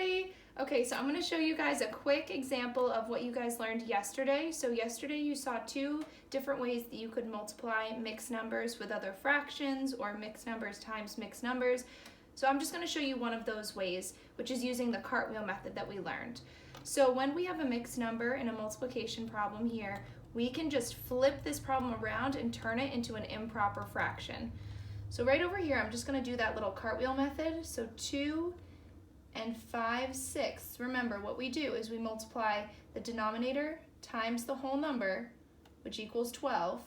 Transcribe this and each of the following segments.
everybody. Okay, so I'm going to show you guys a quick example of what you guys learned yesterday. So yesterday you saw two different ways that you could multiply mixed numbers with other fractions or mixed numbers times mixed numbers. So I'm just going to show you one of those ways, which is using the cartwheel method that we learned. So when we have a mixed number in a multiplication problem here, we can just flip this problem around and turn it into an improper fraction. So right over here, I'm just going to do that little cartwheel method. So 2 and 5/6. Remember, what we do is we multiply the denominator times the whole number, which equals 12,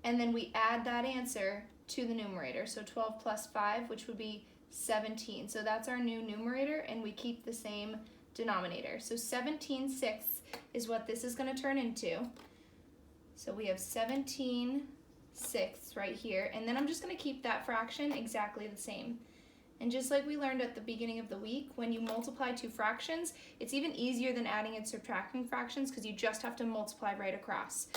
and then we add that answer to the numerator. So 12 plus 5, which would be 17. So that's our new numerator, and we keep the same denominator. So 17/6 is what this is going to turn into. So we have 17/6 right here, and then I'm just going to keep that fraction exactly the same. And just like we learned at the beginning of the week, when you multiply two fractions, it's even easier than adding and subtracting fractions because you just have to multiply right across.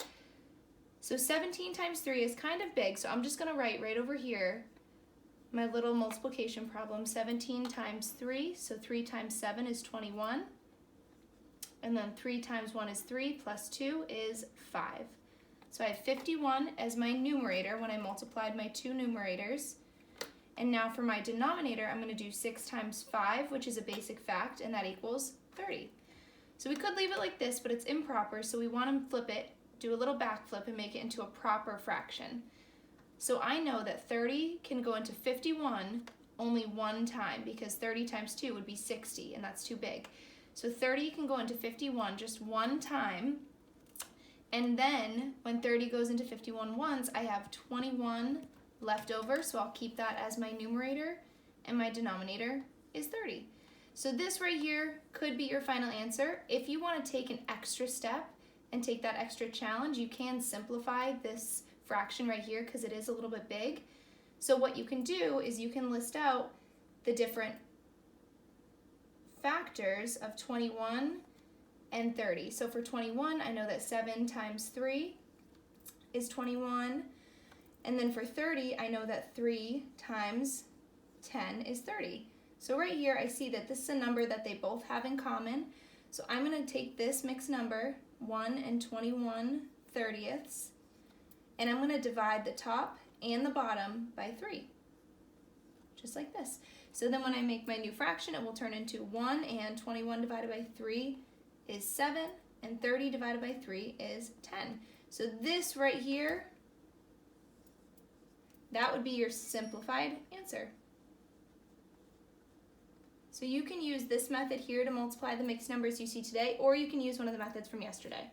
So 17 times 3 is kind of big, so I'm just going to write right over here my little multiplication problem. 17 times 3, so 3 times 7 is 21. And then 3 times 1 is 3, plus 2 is 5. So I have 51 as my numerator when I multiplied my two numerators. And now for my denominator, I'm going to do 6 times 5, which is a basic fact, and that equals 30. So we could leave it like this, but it's improper, so we want to flip it, do a little backflip, and make it into a proper fraction. So I know that 30 can go into 51 only one time, because 30 times 2 would be 60, and that's too big. So 30 can go into 51 just one time, and then when 30 goes into 51 once, I have 21 left over, so I'll keep that as my numerator, and my denominator is 30. So this right here could be your final answer. If you want to take an extra step and take that extra challenge, you can simplify this fraction right here because it is a little bit big. So what you can do is you can list out the different factors of 21 and 30. So for 21, I know that 7 times 3 is 21. And then for 30, I know that 3 times 10 is 30. So right here, I see that this is a number that they both have in common. So I'm going to take this mixed number, 1 and 21/30ths, and I'm going to divide the top and the bottom by 3, just like this. So then when I make my new fraction, it will turn into 1 and 21 divided by 3 is 7, and 30 divided by 3 is 10. So this right here, that would be your simplified answer. So you can use this method here to multiply the mixed numbers you see today, or you can use one of the methods from yesterday.